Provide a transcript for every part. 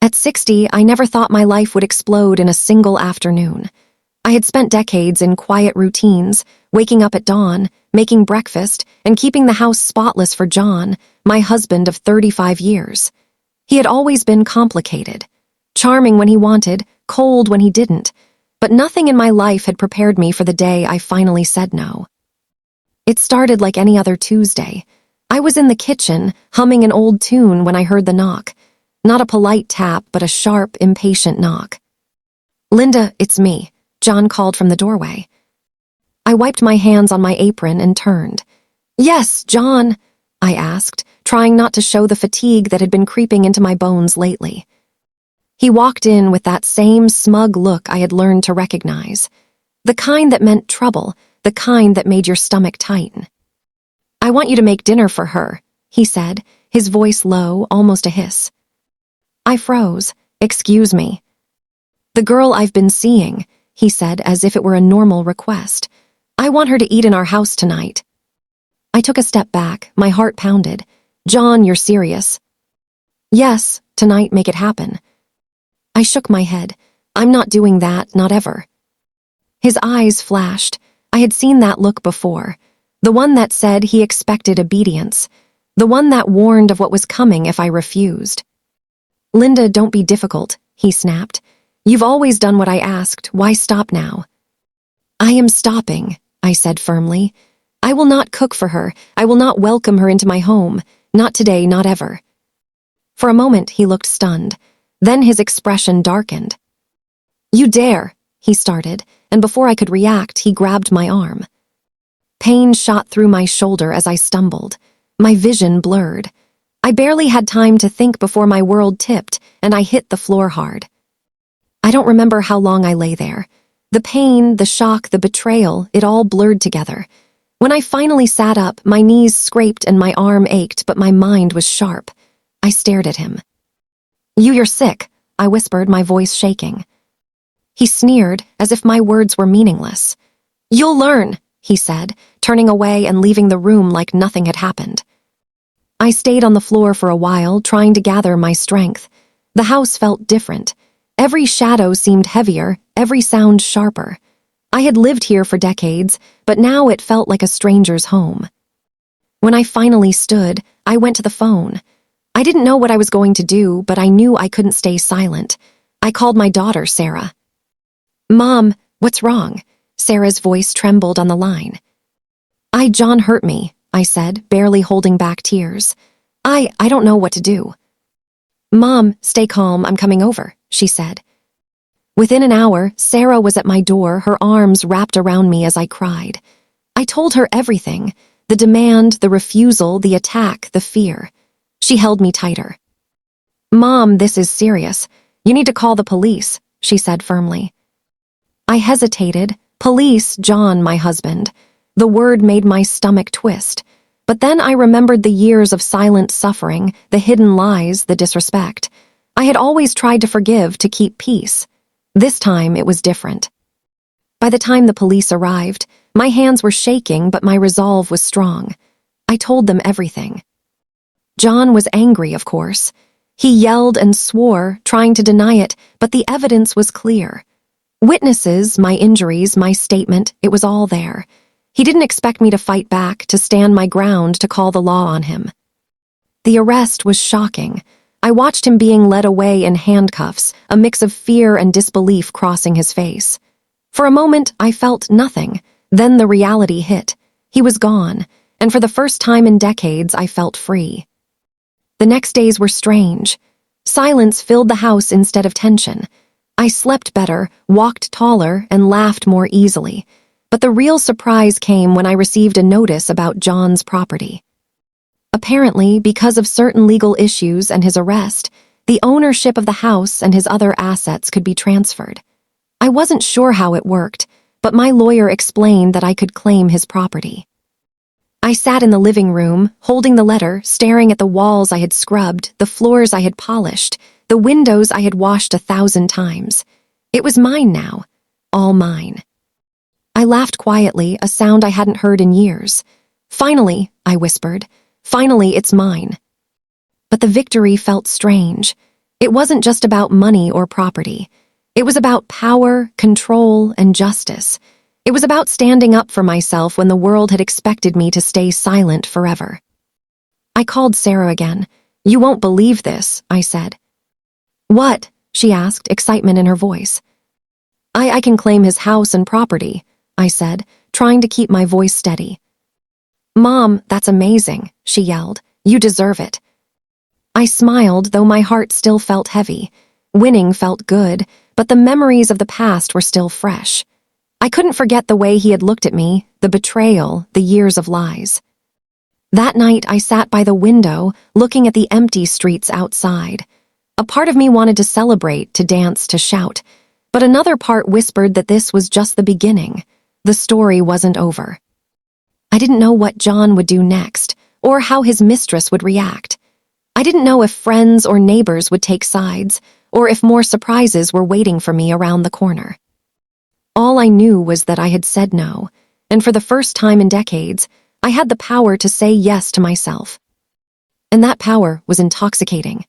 At 60, I never thought my life would explode in a single afternoon. I had spent decades in quiet routines, waking up at dawn, making breakfast, and keeping the house spotless for John, my husband of 35 years. He had always been complicated, charming when he wanted, cold when he didn't, but nothing in my life had prepared me for the day I finally said no. It started like any other Tuesday. I was in the kitchen, humming an old tune when I heard the knock. Not a polite tap, but a sharp, impatient knock. "Linda, it's me," John called from the doorway. I wiped my hands on my apron and turned. "Yes, John," I asked, trying not to show the fatigue that had been creeping into my bones lately. He walked in with that same smug look I had learned to recognize. The kind that meant trouble, the kind that made your stomach tighten. "I want you to make dinner for her," he said, his voice low, almost a hiss. I froze. "Excuse me." "The girl I've been seeing," he said as if it were a normal request. "I want her to eat in our house tonight." I took a step back, my heart pounded. "John, you're serious?" "Yes, tonight, make it happen." I shook my head. "I'm not doing that, not ever." His eyes flashed. I had seen that look before. The one that said he expected obedience. The one that warned of what was coming if I refused. "Linda, don't be difficult," he snapped. "You've always done what I asked. Why stop now?" "I am stopping," I said firmly. "I will not cook for her. I will not welcome her into my home. Not today, not ever." For a moment, he looked stunned. Then his expression darkened. "You dare," he started, and before I could react, he grabbed my arm. Pain shot through my shoulder as I stumbled. My vision blurred. I barely had time to think before my world tipped, and I hit the floor hard. I don't remember how long I lay there. The pain, the shock, the betrayal, it all blurred together. When I finally sat up, my knees scraped and my arm ached, but my mind was sharp. I stared at him. You're sick," I whispered, my voice shaking. He sneered, as if my words were meaningless. "You'll learn," he said, turning away and leaving the room like nothing had happened. I stayed on the floor for a while, trying to gather my strength. The house felt different. Every shadow seemed heavier, every sound sharper. I had lived here for decades, but now it felt like a stranger's home. When I finally stood, I went to the phone. I didn't know what I was going to do, but I knew I couldn't stay silent. I called my daughter, Sarah. "Mom, what's wrong?" Sarah's voice trembled on the line. John hurt me," I said, barely holding back tears. I don't know what to do." "Mom, stay calm, I'm coming over," she said. Within an hour, Sarah was at my door, her arms wrapped around me as I cried. I told her everything, the demand, the refusal, the attack, the fear. She held me tighter. "Mom, this is serious. You need to call the police," she said firmly. I hesitated. Police, John, my husband. The word made my stomach twist. But then I remembered the years of silent suffering, the hidden lies, the disrespect. I had always tried to forgive, to keep peace. This time it was different. By the time the police arrived, my hands were shaking, but my resolve was strong. I told them everything. John was angry, of course. He yelled and swore, trying to deny it, but the evidence was clear. Witnesses, my injuries, my statement, it was all there. He didn't expect me to fight back, to stand my ground, to call the law on him. The arrest was shocking. I watched him being led away in handcuffs, a mix of fear and disbelief crossing his face. For a moment, I felt nothing. Then the reality hit. He was gone, and for the first time in decades, I felt free. The next days were strange. Silence filled the house instead of tension. I slept better, walked taller, and laughed more easily. But the real surprise came when I received a notice about John's property. Apparently, because of certain legal issues and his arrest, the ownership of the house and his other assets could be transferred. I wasn't sure how it worked, but my lawyer explained that I could claim his property. I sat in the living room, holding the letter, staring at the walls I had scrubbed, the floors I had polished, the windows I had washed 1,000 times. It was mine now, all mine. I laughed quietly, a sound I hadn't heard in years. "Finally," I whispered, "finally it's mine." But the victory felt strange. It wasn't just about money or property. It was about power, control, and justice. It was about standing up for myself when the world had expected me to stay silent forever. I called Sarah again. "You won't believe this," I said. "What?" she asked, excitement in her voice. I can claim his house and property," I said, trying to keep my voice steady. "Mom, that's amazing," she yelled. "You deserve it." I smiled, though my heart still felt heavy. Winning felt good, but the memories of the past were still fresh. I couldn't forget the way he had looked at me, the betrayal, the years of lies. That night, I sat by the window, looking at the empty streets outside. A part of me wanted to celebrate, to dance, to shout, but another part whispered that this was just the beginning. The story wasn't over. I didn't know what John would do next, or how his mistress would react. I didn't know if friends or neighbors would take sides, or if more surprises were waiting for me around the corner. All I knew was that I had said no, and for the first time in decades, I had the power to say yes to myself. And that power was intoxicating.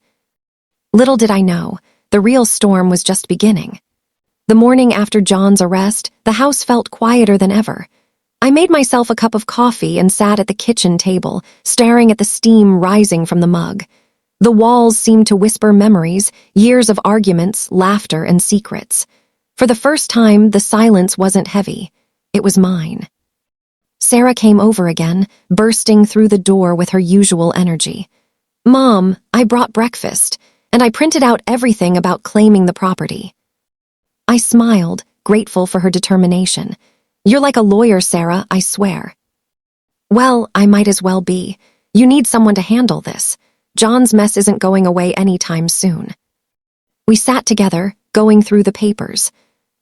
Little did I know, the real storm was just beginning. The morning after John's arrest, the house felt quieter than ever. I made myself a cup of coffee and sat at the kitchen table, staring at the steam rising from the mug. The walls seemed to whisper memories, years of arguments, laughter, and secrets. For the first time, the silence wasn't heavy. It was mine. Sarah came over again, bursting through the door with her usual energy. "Mom, I brought breakfast, and I printed out everything about claiming the property." I smiled, grateful for her determination. "You're like a lawyer, Sarah, I swear." "Well, I might as well be. You need someone to handle this. John's mess isn't going away anytime soon." We sat together, going through the papers.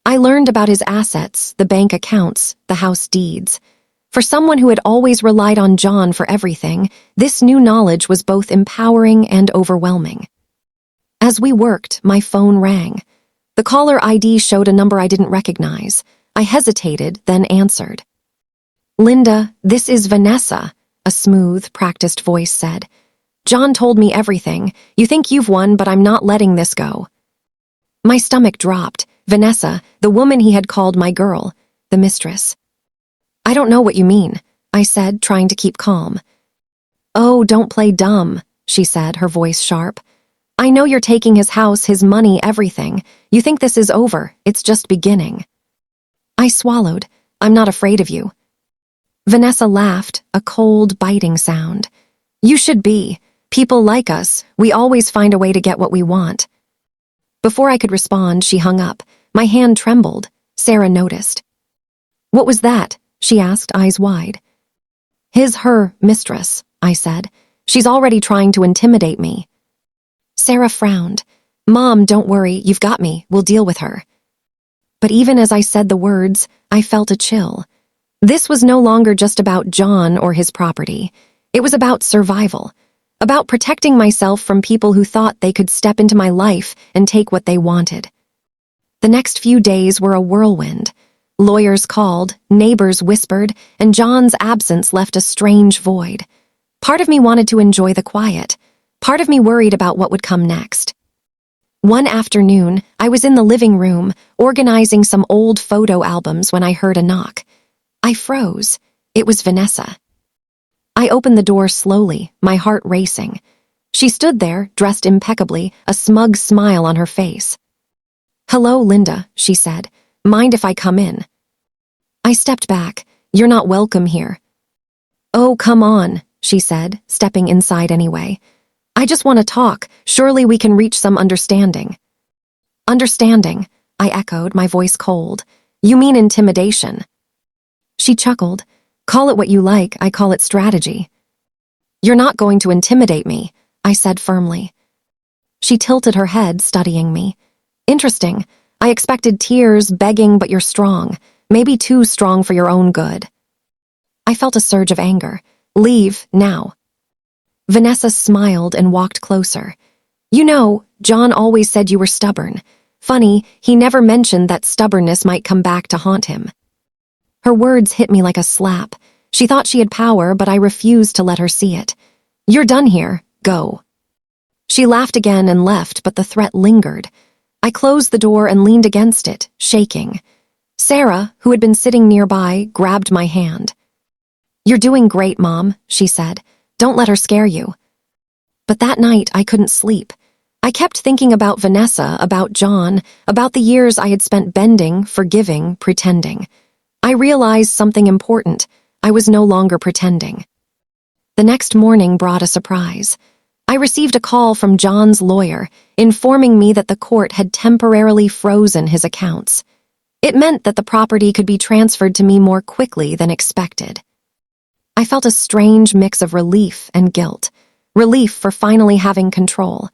I learned about his assets, the bank accounts, the house deeds. For someone who had always relied on John for everything, this new knowledge was both empowering and overwhelming. As we worked, my phone rang. The caller ID showed a number I didn't recognize. I hesitated, then answered. "Linda, this is Vanessa," a smooth, practiced voice said. "John told me everything. You think you've won, but I'm not letting this go." My stomach dropped. Vanessa, the woman he had called my girl, the mistress. "I don't know what you mean," I said, trying to keep calm. "Oh, don't play dumb," she said, her voice sharp. "I know you're taking his house, his money, everything. You think this is over. It's just beginning." I swallowed. "I'm not afraid of you." Vanessa laughed, a cold, biting sound. "You should be. People like us. We always find a way to get what we want." Before I could respond, she hung up. My hand trembled. Sarah noticed. "What was that?" she asked, eyes wide. Her mistress," I said. "She's already trying to intimidate me." Sarah frowned. "Mom, don't worry, you've got me. We'll deal with her." But even as I said the words, I felt a chill. This was no longer just about John or his property. It was about survival, about protecting myself from people who thought they could step into my life and take what they wanted. The next few days were a whirlwind. Lawyers called, neighbors whispered, and John's absence left a strange void. Part of me wanted to enjoy the quiet. Part of me worried about what would come next. One afternoon, I was in the living room, organizing some old photo albums when I heard a knock. I froze. It was Vanessa. I opened the door slowly, my heart racing. She stood there, dressed impeccably, a smug smile on her face. "Hello, Linda," she said. "Mind if I come in?" I stepped back. "You're not welcome here." "Oh, come on," she said, stepping inside anyway. "I just want to talk. Surely we can reach some understanding." "Understanding," I echoed, my voice cold. "You mean intimidation." She chuckled. "Call it what you like, I call it strategy." "You're not going to intimidate me," I said firmly. She tilted her head, studying me. "Interesting. I expected tears, begging, but you're strong. Maybe too strong for your own good." I felt a surge of anger. "Leave, now." Vanessa smiled and walked closer. "You know, John always said you were stubborn. Funny, he never mentioned that stubbornness might come back to haunt him." Her words hit me like a slap. She thought she had power, but I refused to let her see it. "You're done here. Go." She laughed again and left, but the threat lingered. I closed the door and leaned against it, shaking. Sarah, who had been sitting nearby, grabbed my hand. "You're doing great, Mom," she said. "Don't let her scare you." But that night, I couldn't sleep. I kept thinking about Vanessa, about John, about the years I had spent bending, forgiving, pretending. I realized something important. I was no longer pretending. The next morning brought a surprise. I received a call from John's lawyer, informing me that the court had temporarily frozen his accounts. It meant that the property could be transferred to me more quickly than expected. I felt a strange mix of relief and guilt. Relief for finally having control.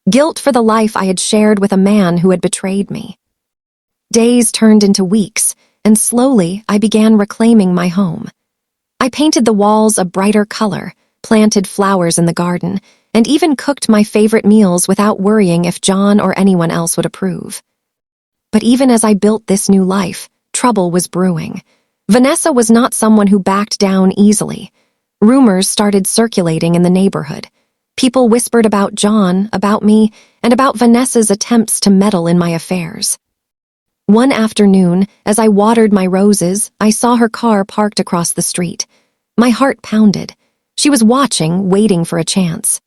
Guilt for the life I had shared with a man who had betrayed me. Days turned into weeks, and slowly I began reclaiming my home. I painted the walls a brighter color, planted flowers in the garden, and even cooked my favorite meals without worrying if John or anyone else would approve. But even as I built this new life, trouble was brewing. Vanessa was not someone who backed down easily. Rumors started circulating in the neighborhood. People whispered about John, about me, and about Vanessa's attempts to meddle in my affairs. One afternoon, as I watered my roses, I saw her car parked across the street. My heart pounded. She was watching, waiting for a chance.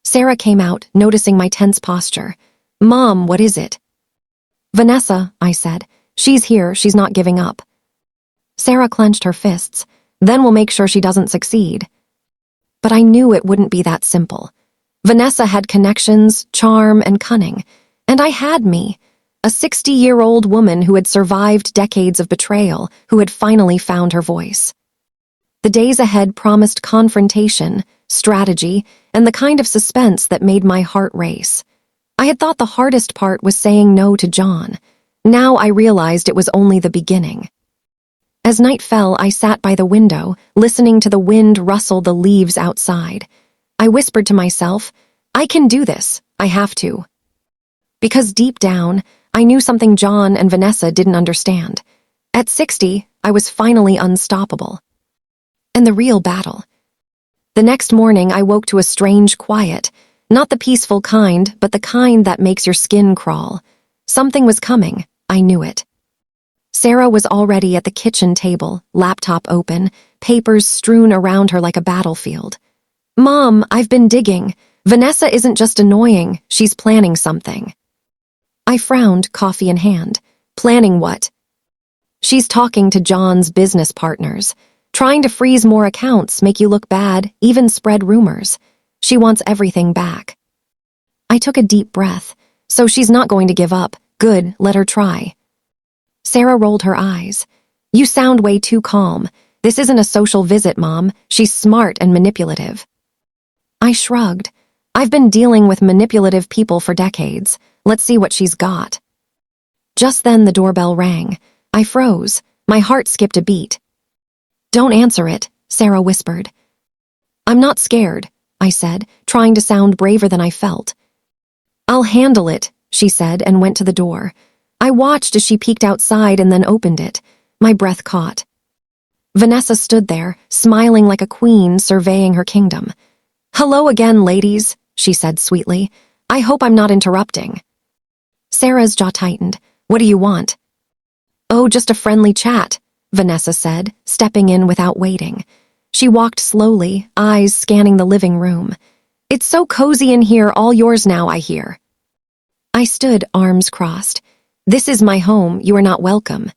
Sarah came out, noticing my tense posture. "Mom, what is it?" "Vanessa," I said. "She's here, she's not giving up." Sarah clenched her fists. "Then we'll make sure she doesn't succeed." But I knew it wouldn't be that simple. Vanessa had connections, charm, and cunning. And I had me, a 60-year-old woman who had survived decades of betrayal, who had finally found her voice. The days ahead promised confrontation, strategy, and the kind of suspense that made my heart race. I had thought the hardest part was saying no to John. Now I realized it was only the beginning. As night fell, I sat by the window, listening to the wind rustle the leaves outside. I whispered to myself, "I can do this. I have to." Because deep down, I knew something John and Vanessa didn't understand. At 60, I was finally unstoppable. And the real battle. The next morning, I woke to a strange quiet, not the peaceful kind, but the kind that makes your skin crawl. Something was coming. I knew it. Sarah was already at the kitchen table, laptop open, papers strewn around her like a battlefield. "Mom, I've been digging. Vanessa isn't just annoying, she's planning something." I frowned, coffee in hand. "Planning what?" "She's talking to John's business partners, trying to freeze more accounts, make you look bad, even spread rumors. She wants everything back." I took a deep breath. "So she's not going to give up. Good, let her try." Sarah rolled her eyes. "You sound way too calm. This isn't a social visit, Mom. She's smart and manipulative." I shrugged. "I've been dealing with manipulative people for decades. Let's see what she's got." Just then the doorbell rang. I froze. My heart skipped a beat. "Don't answer it," Sarah whispered. "I'm not scared," I said, trying to sound braver than I felt. "I'll handle it," she said and went to the door. I watched as she peeked outside and then opened it. My breath caught. Vanessa stood there, smiling like a queen surveying her kingdom. "Hello again, ladies," she said sweetly. "I hope I'm not interrupting." Sarah's jaw tightened. "What do you want?" "Oh, just a friendly chat," Vanessa said, stepping in without waiting. She walked slowly, eyes scanning the living room. "It's so cozy in here, all yours now, I hear." I stood, arms crossed. "This is my home, you are not welcome."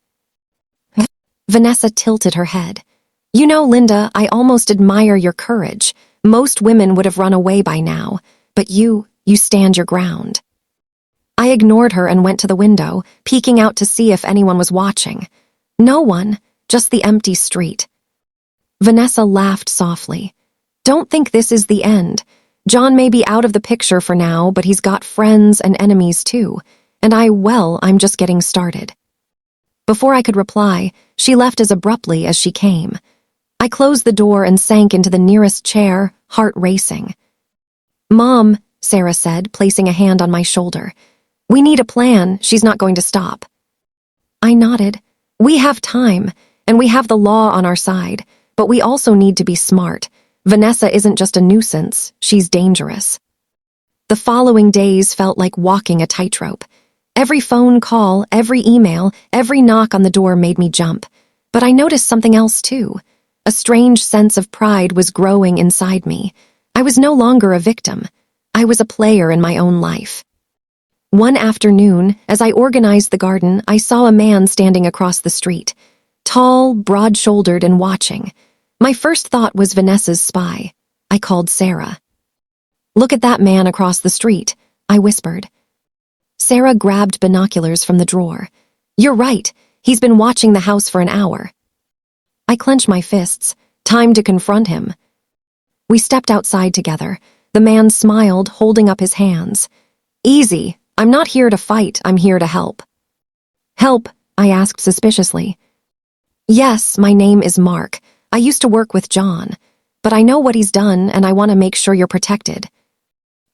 Vanessa tilted her head. "You know, Linda, I almost admire your courage. Most women would have run away by now, but you stand your ground." I ignored her and went to the window, peeking out to see if anyone was watching. No one, just the empty street. Vanessa laughed softly. "Don't think this is the end. John may be out of the picture for now, but he's got friends and enemies too. And I'm just getting started." Before I could reply, she left as abruptly as she came. I closed the door and sank into the nearest chair, heart racing. "Mom," Sarah said, placing a hand on my shoulder. "We need a plan. She's not going to stop." I nodded. "We have time, and we have the law on our side, but we also need to be smart. Vanessa isn't just a nuisance, she's dangerous." The following days felt like walking a tightrope. Every phone call, every email, every knock on the door made me jump. But I noticed something else too. A strange sense of pride was growing inside me. I was no longer a victim. I was a player in my own life. One afternoon, as I organized the garden, I saw a man standing across the street. Tall, broad-shouldered, and watching. My first thought was Vanessa's spy. I called Sarah. "Look at that man across the street," I whispered. Sarah grabbed binoculars from the drawer. "You're right. He's been watching the house for an hour." I clenched my fists. Time to confront him. We stepped outside together. The man smiled, holding up his hands. "Easy. I'm not here to fight. I'm here to help." "Help?" I asked suspiciously. "Yes, my name is Mark. I used to work with John. But I know what he's done, and I want to make sure you're protected."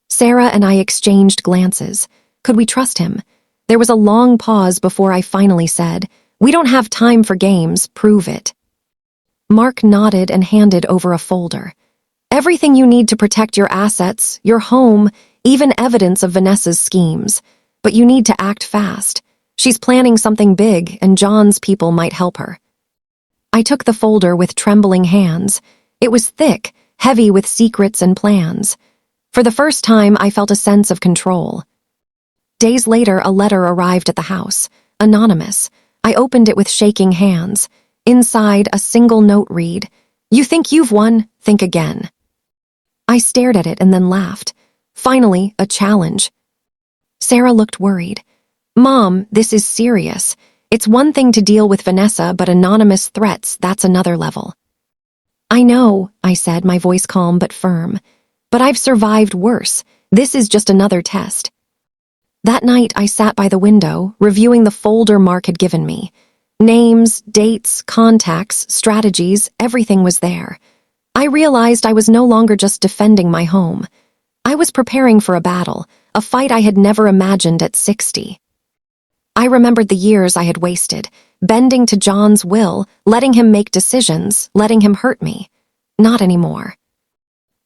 Sarah and I exchanged glances. Could we trust him? There was a long pause before I finally said, "We don't have time for games. Prove it." Mark nodded and handed over a folder. "Everything you need to protect your assets, your home, even evidence of Vanessa's schemes. But you need to act fast. She's planning something big, and John's people might help her." I took the folder with trembling hands. It was thick, heavy with secrets and plans. For the first time, I felt a sense of control. Days later, a letter arrived at the house, anonymous. I opened it with shaking hands. Inside, a single note read, "You think you've won? Think again." I stared at it and then laughed. Finally, a challenge. Sarah looked worried. "Mom, this is serious. It's one thing to deal with Vanessa, but anonymous threats, that's another level." "I know," I said, my voice calm but firm. "But I've survived worse. This is just another test." That night, I sat by the window, reviewing the folder Mark had given me. Names, dates, contacts, strategies, everything was there. I realized I was no longer just defending my home. I was preparing for a battle, a fight I had never imagined at 60. I remembered the years I had wasted, bending to John's will, letting him make decisions, letting him hurt me. Not anymore.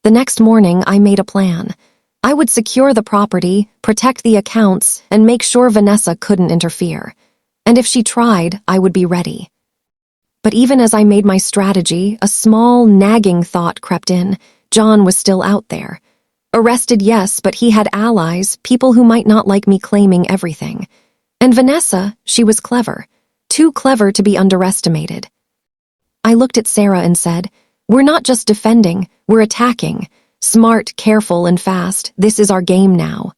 The next morning, I made a plan. I would secure the property, protect the accounts, and make sure Vanessa couldn't interfere. And if she tried, I would be ready. But even as I made my strategy, a small, nagging thought crept in. John was still out there. Arrested, yes, but he had allies, people who might not like me claiming everything. And Vanessa, she was clever. Too clever to be underestimated. I looked at Sarah and said, "We're not just defending, we're attacking. Smart, careful, and fast. This is our game now."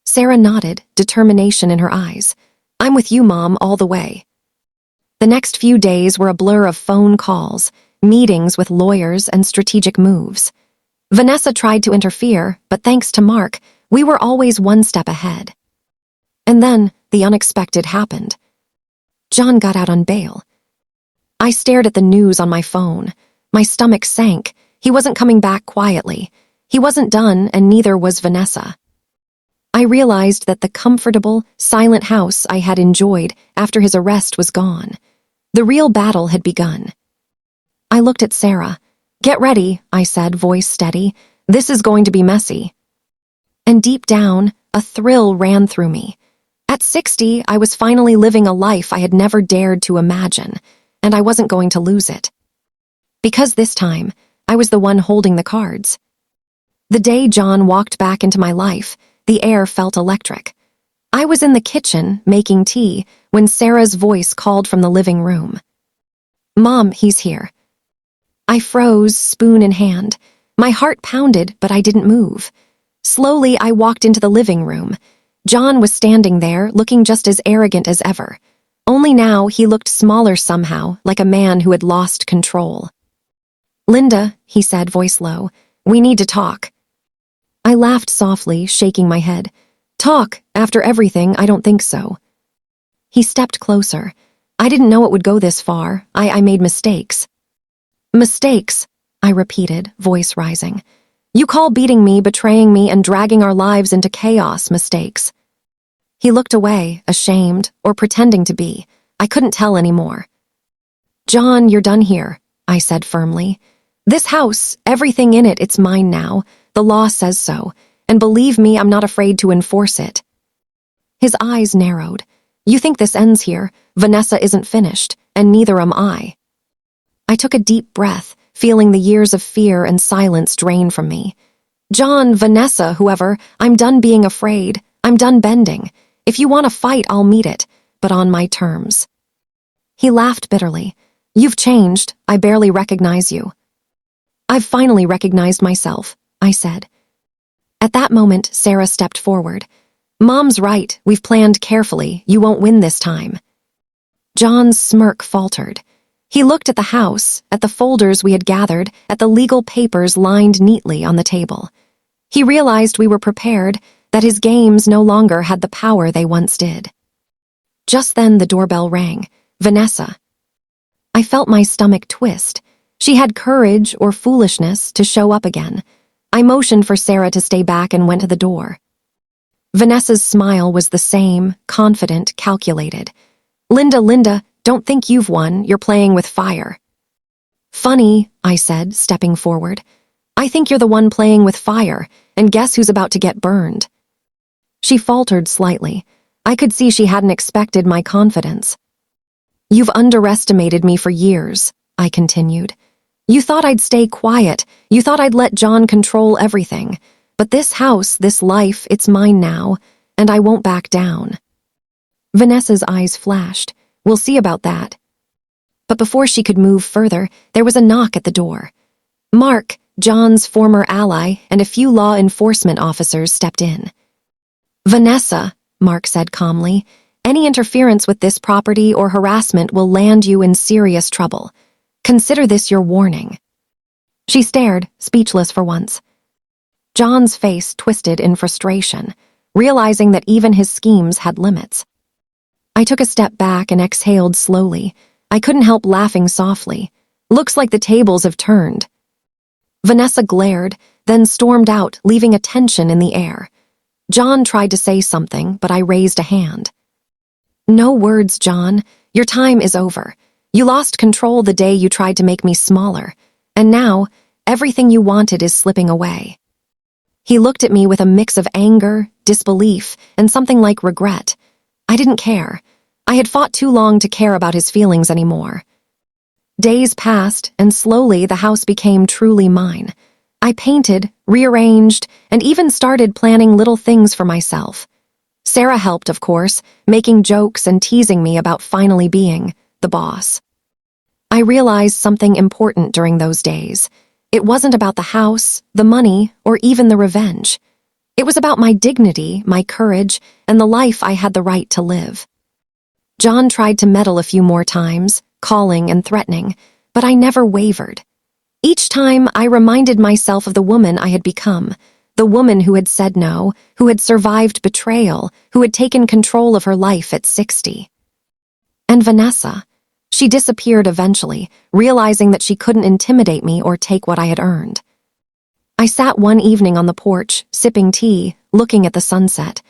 Sarah nodded, determination in her eyes. "I'm with you, Mom, all the way." The next few days were a blur of phone calls, meetings with lawyers, and strategic moves. Vanessa tried to interfere, but thanks to Mark, we were always one step ahead. And then, the unexpected happened. John got out on bail. I stared at the news on my phone. My stomach sank. He wasn't coming back quietly. He wasn't done, and neither was Vanessa. I realized that the comfortable, silent house I had enjoyed after his arrest was gone. The real battle had begun. I looked at Sarah. "Get ready," I said, voice steady. "This is going to be messy." And deep down, a thrill ran through me. At 60, I was finally living a life I had never dared to imagine, and I wasn't going to lose it. Because this time, I was the one holding the cards. The day John walked back into my life, the air felt electric. I was in the kitchen, making tea, when Sarah's voice called from the living room. "Mom, he's here." I froze, spoon in hand. My heart pounded, but I didn't move. Slowly, I walked into the living room. John was standing there, looking just as arrogant as ever. Only now, he looked smaller somehow, like a man who had lost control. "Linda," he said, voice low, "we need to talk." I laughed softly, shaking my head. "Talk? After everything, I don't think so." He stepped closer. "I didn't know it would go this far. I made mistakes." "Mistakes," I repeated, voice rising. "You call beating me, betraying me, and dragging our lives into chaos mistakes." He looked away, ashamed, or pretending to be. I couldn't tell anymore. "John, you're done here," I said firmly. "This house, everything in it, it's mine now. The law says so. and believe me, I'm not afraid to enforce it." His eyes narrowed. "You think this ends here? Vanessa isn't finished, and neither am I." I took a deep breath, feeling the years of fear and silence drain from me. "John, Vanessa, whoever, I'm done being afraid. I'm done bending. If you want to fight, I'll meet it, but on my terms." He laughed bitterly. "You've changed. I barely recognize you." "I've finally recognized myself," I said. At that moment, Sarah stepped forward. "Mom's right. We've planned carefully. You won't win this time." John's smirk faltered. He looked at the house, at the folders we had gathered, at the legal papers lined neatly on the table. He realized we were prepared, that his games no longer had the power they once did. Just then the doorbell rang. Vanessa. I felt my stomach twist. She had courage or foolishness to show up again. I motioned for Sarah to stay back and went to the door. Vanessa's smile was the same, confident, calculated. Linda, don't think you've won. You're playing with fire." "Funny," I said, stepping forward. "I think you're the one playing with fire, and guess who's about to get burned?" She faltered slightly. I could see she hadn't expected my confidence. "You've underestimated me for years," I continued. "You thought I'd stay quiet. You thought I'd let John control everything. But this house, this life, it's mine now, and I won't back down." Vanessa's eyes flashed. "We'll see about that." But before she could move further, there was a knock at the door. Mark, John's former ally, and a few law enforcement officers stepped in. "Vanessa," Mark said calmly, "any interference with this property or harassment will land you in serious trouble. Consider this your warning." She stared, speechless for once. John's face twisted in frustration, realizing that even his schemes had limits. I took a step back and exhaled slowly. I couldn't help laughing softly. "Looks like the tables have turned." Vanessa glared, then stormed out, leaving a tension in the air. John tried to say something, but I raised a hand. "No words, John. Your time is over. You lost control the day you tried to make me smaller, and now everything you wanted is slipping away." He looked at me with a mix of anger, disbelief, and something like regret. I didn't care. I had fought too long to care about his feelings anymore. Days passed, and slowly the house became truly mine. I painted, rearranged, and even started planning little things for myself. Sarah helped, of course, making jokes and teasing me about finally being the boss. I realized something important during those days. It wasn't about the house, the money, or even the revenge. It was about my dignity, my courage, and the life I had the right to live. John tried to meddle a few more times, calling and threatening, but I never wavered. Each time, I reminded myself of the woman I had become, the woman who had said no, who had survived betrayal, who had taken control of her life at 60. And Vanessa. She disappeared eventually, realizing that she couldn't intimidate me or take what I had earned. I sat one evening on the porch, sipping tea, looking at the sunset.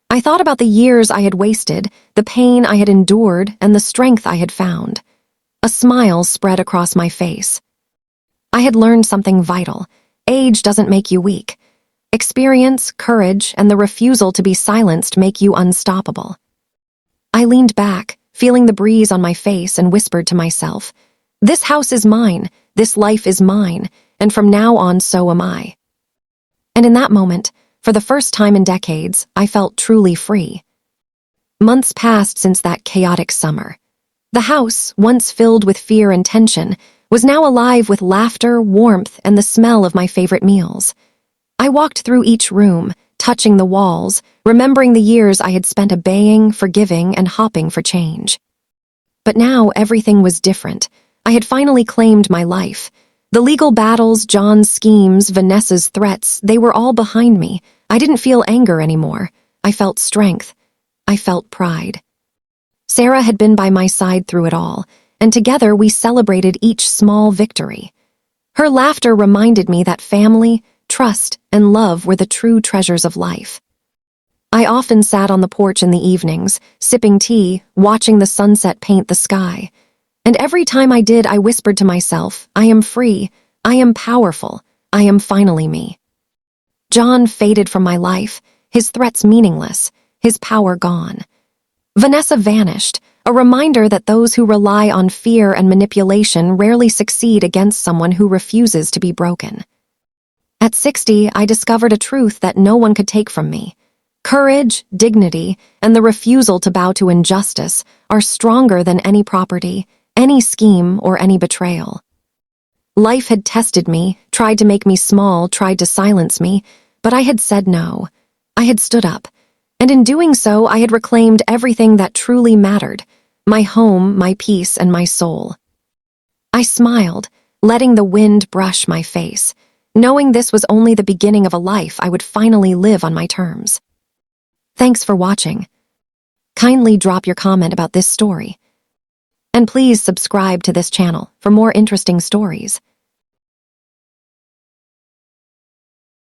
I thought about the years I had wasted, the pain I had endured, and the strength I had found. A smile spread across my face. I had learned something vital. Age doesn't make you weak. Experience, courage, and the refusal to be silenced make you unstoppable. I leaned back, feeling the breeze on my face, and whispered to myself, "This house is mine, this life is mine, and from now on so am I." And in that moment, for the first time in decades, I felt truly free. Months passed since that chaotic summer. The house, once filled with fear and tension, was now alive with laughter, warmth, and the smell of my favorite meals. I walked through each room, touching the walls, remembering the years I had spent obeying, forgiving, and hopping for change. But now everything was different. I had finally claimed my life. The legal battles, John's schemes, Vanessa's threats, they were all behind me. I didn't feel anger anymore. I felt strength. I felt pride. Sarah had been by my side through it all, and together we celebrated each small victory. Her laughter reminded me that family, trust, and love were the true treasures of life. I often sat on the porch in the evenings, sipping tea, watching the sunset paint the sky. And every time I did, I whispered to myself, I am free, I am powerful, I am finally me. John faded from my life, his threats meaningless, his power gone. Vanessa vanished, a reminder that those who rely on fear and manipulation rarely succeed against someone who refuses to be broken. At 60, I discovered a truth that no one could take from me. Courage, dignity, and the refusal to bow to injustice are stronger than any property, any scheme, or any betrayal. Life had tested me, tried to make me small, tried to silence me, but I had said no. I had stood up, and in doing so, I had reclaimed everything that truly mattered: my home, my peace, and my soul. I smiled, letting the wind brush my face, knowing this was only the beginning of a life I would finally live on my terms. Thanks for watching. Kindly drop your comment about this story. And please subscribe to this channel for more interesting stories.